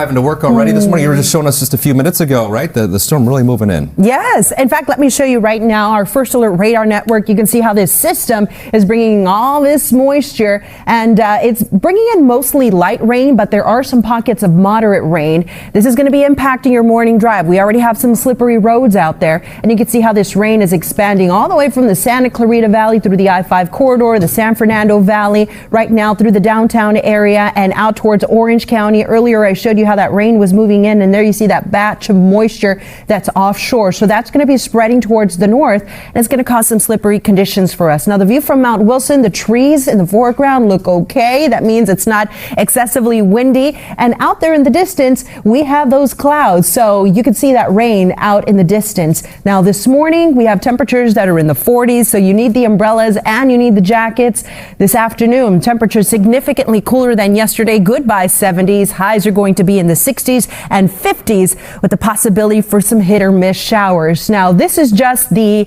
Driving to work already this morning. You were just showing us just a few minutes ago, right? The storm really moving in. Yes. In fact, let me show you right now our First Alert radar network. You can see how this system is bringing all this moisture, and it's bringing in mostly light rain, but there are some pockets of moderate rain. This is going to be impacting your morning drive. We already have some slippery roads out there, and you can see how this rain is expanding all the way from the Santa Clarita Valley through the I-5 corridor, the San Fernando Valley, right now through the downtown area and out towards Orange County. Earlier, I showed you how that rain was moving in, and there you see that batch of moisture that's offshore. So that's going to be spreading towards the north, and it's going to cause some slippery conditions for us. Now, the view from Mount Wilson, the trees in the foreground look okay. That means it's not excessively windy. And out there in the distance, we have those clouds. So you can see that rain out in the distance. Now, this morning, we have temperatures that are in the 40s. So you need the umbrellas and you need the jackets. This afternoon, temperatures significantly cooler than yesterday. Goodbye 70s. Highs are going to be in the 60s and 50s with the possibility for some hit or miss showers. Now, this is just the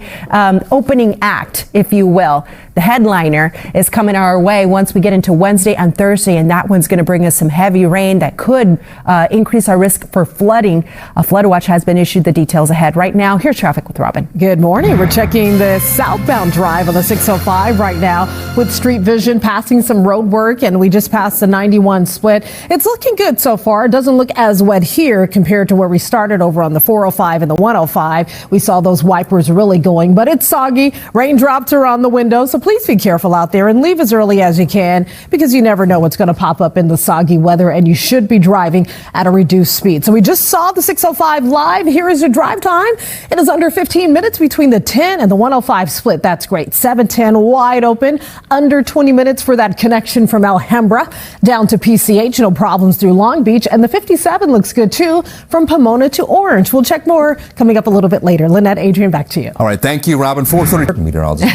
opening act, if you will. The headliner is coming our way once we get into Wednesday and Thursday, and that one's going to bring us some heavy rain that could increase our risk for flooding. A flood watch has been issued. The details ahead. Right now, here's traffic with Robin. Good morning. We're checking the southbound drive on the 605 right now with street vision, passing some road work, and we just passed the 91 split. It's looking good so far. It doesn't look as wet here compared to where we started over on the 405 and the 105. We saw those wipers really going, but it's soggy. Raindrops are on the window, so please be careful out there and leave as early as you can, because you never know what's going to pop up in the soggy weather, and you should be driving at a reduced speed. So we just saw the 605 live. Here is your drive time. It is under 15 minutes between the 10 and the 105 split. That's great. 710 wide open. Under 20 minutes for that connection from Alhambra down to PCH. No problems through Long Beach. And the 57 looks good too from Pomona to Orange. We'll check more coming up a little bit later. Lynette, Adrian, back to you. All right. Thank you, Robin. 4:30 meteorologist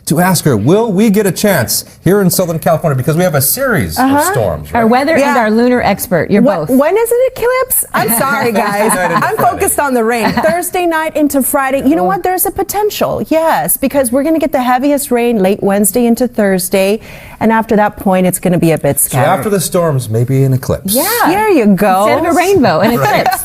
to ask her, will we get a chance here in Southern California? Because we have a series of storms, right? Our weather and our lunar expert. You're both. When is it eclipse? I'm sorry, guys. I'm focused on the rain. Thursday night into Friday. You know what? There's a potential. Yes, because we're going to get the heaviest rain late Wednesday into Thursday. And after that point, it's going to be a bit scattered. So after the storms, maybe an eclipse. Yeah. There you go. Instead of a rainbow, an eclipse.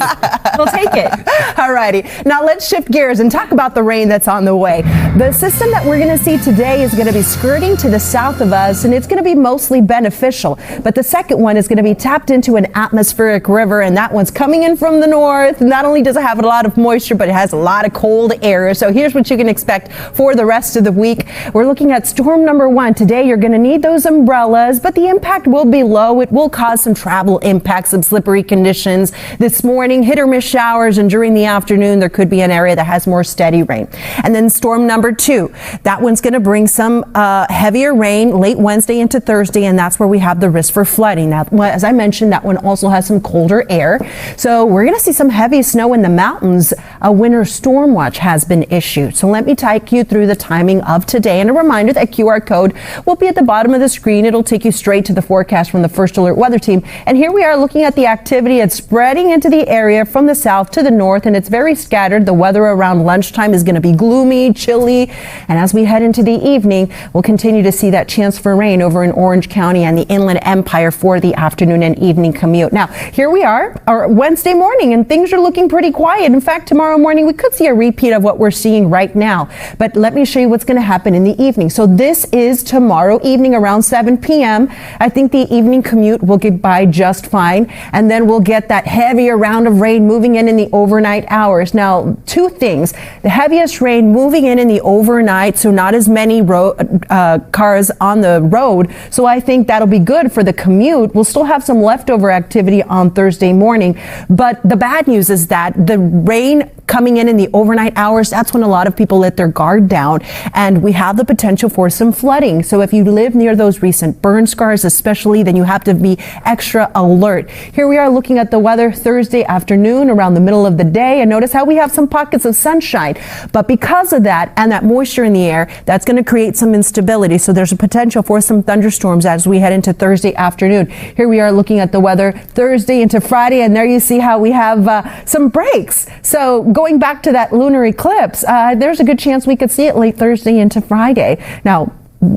We'll take it. All righty. Now let's shift gears and talk about the rain that's on the way. The system that we're going to see today is going to be skirting to the south of us, and it's going to be mostly beneficial. But the second one is going to be tapped into an atmospheric river, and that one's coming in from the north. Not only does it have a lot of moisture, but it has a lot of cold air. So here's what you can expect for the rest of the week. We're looking at storm number 1. Today, you're going to need those umbrellas, but the impact will be low. It will cause some travel impacts, some slippery conditions. This morning, hit or miss showers, and during the afternoon, there could be an area that has more steady rain. And then storm number 2, that one's going to bring some heavier rain late Wednesday into Thursday, and that's where we have the risk for flooding. Now, as I mentioned, that one also has some colder air. So we're going to see some heavy snow in the mountains. A winter storm watch has been issued. So let me take you through the timing of today. And a reminder, that QR code will be at the bottom of the screen. It'll take you straight to the forecast from the First Alert Weather Team. And here we are looking at the activity. It's spreading into the area from the south to the north, and it's very scattered. The weather around lunchtime is going to be gloomy, chilly, and as we head into the evening, we'll continue to see that chance for rain over in Orange County and the Inland Empire for the afternoon and evening commute. Now, here we are, our Wednesday morning, and things are looking pretty quiet. In fact, tomorrow morning, we could see a repeat of what we're seeing right now. But let me show you what's going to happen in the evening. So this is tomorrow evening around 7 p.m. I think the evening commute will get by just fine. And then we'll get that heavier round of rain moving in the overnight hours. Now, two things. The heaviest rain moving in the overnight, so not as many cars on the road. So I think that'll be good for the commute. We'll still have some leftover activity on Thursday morning. But the bad news is that the rain coming in the overnight hours, that's when a lot of people let their guard down, and we have the potential for some flooding. So if you live near those recent burn scars especially, then you have to be extra alert. Here we are looking at the weather Thursday afternoon around the middle of the day, and notice how we have some pockets of sunshine. But because of that and that moisture in the air, that's going to create some instability. So there's a potential for some thunderstorms as we head into Thursday afternoon. Here we are looking at the weather Thursday into Friday, and there you see how we have some breaks. So going back to that lunar eclipse, there's a good chance we could see it late Thursday into Friday. Now,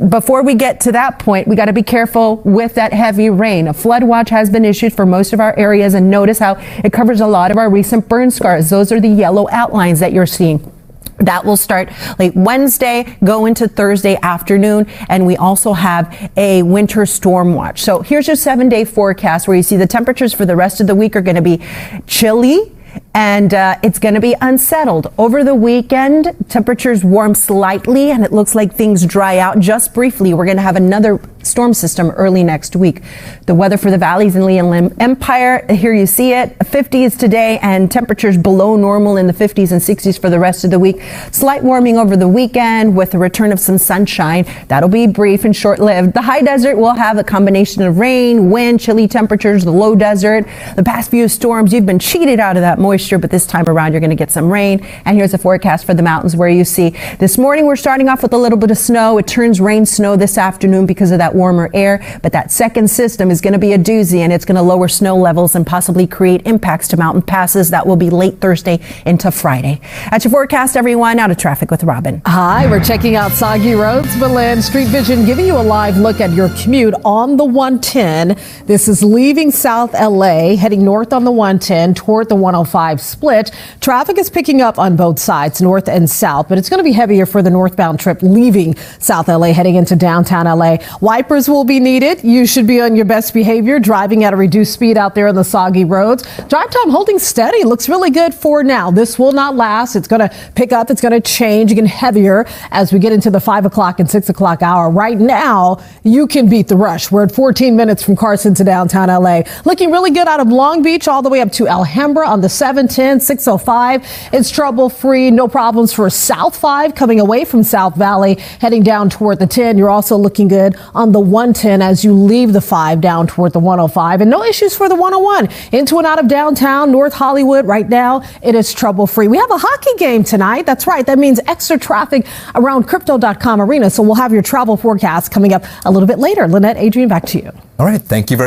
before we get to that point, we got to be careful with that heavy rain. A flood watch has been issued for most of our areas, and notice how it covers a lot of our recent burn scars. Those are the yellow outlines that you're seeing. That will start late Wednesday, go into Thursday afternoon, and we also have a winter storm watch. So here's your 7-day forecast where you see the temperatures for the rest of the week are going to be chilly. And it's going to be unsettled. Over the weekend, temperatures warm slightly, and it looks like things dry out just briefly. We're going to have another storm system early next week. The weather for the valleys in Lee and Lim Empire, here you see it, 50s today, and temperatures below normal in the 50s and 60s for the rest of the week. Slight warming over the weekend with the return of some sunshine. That'll be brief and short-lived. The high desert will have a combination of rain, wind, chilly temperatures. The low desert, the past few storms, you've been cheated out of that moisture, but this time around you're going to get some rain. And here's a forecast for the mountains where you see this morning we're starting off with a little bit of snow. It turns rain snow this afternoon because of that warmer air, but that second system is going to be a doozy, and it's going to lower snow levels and possibly create impacts to mountain passes. That will be late Thursday into Friday. That's your forecast, everyone. Out of traffic with Robin. Hi, we're checking out soggy roads. Belen, Street Vision giving you a live look at your commute on the 110. This is leaving South LA, heading north on the 110 toward the 105 split. Traffic is picking up on both sides, north and south, but it's going to be heavier for the northbound trip leaving South LA, heading into downtown LA. Wipers will be needed. You should be on your best behavior, driving at a reduced speed out there on the soggy roads. Drive time holding steady. Looks really good for now. This will not last. It's going to pick up. It's going to change again heavier as we get into the 5 o'clock and 6 o'clock hour. Right now, you can beat the rush. We're at 14 minutes from Carson to downtown LA. Looking really good out of Long Beach all the way up to Alhambra on the 710, 605. It's trouble free. No problems for South 5 coming away from South Valley, heading down toward the 10. You're also looking good on the 110 as you leave the 5 down toward the 105, and no issues for the 101 into and out of downtown North Hollywood. Right now it is trouble free. We have a hockey game tonight. That's right. That means extra traffic around crypto.com arena. So we'll have your travel forecast coming up a little bit later. Lynette, Adrian, back to you. All right. Thank you very much.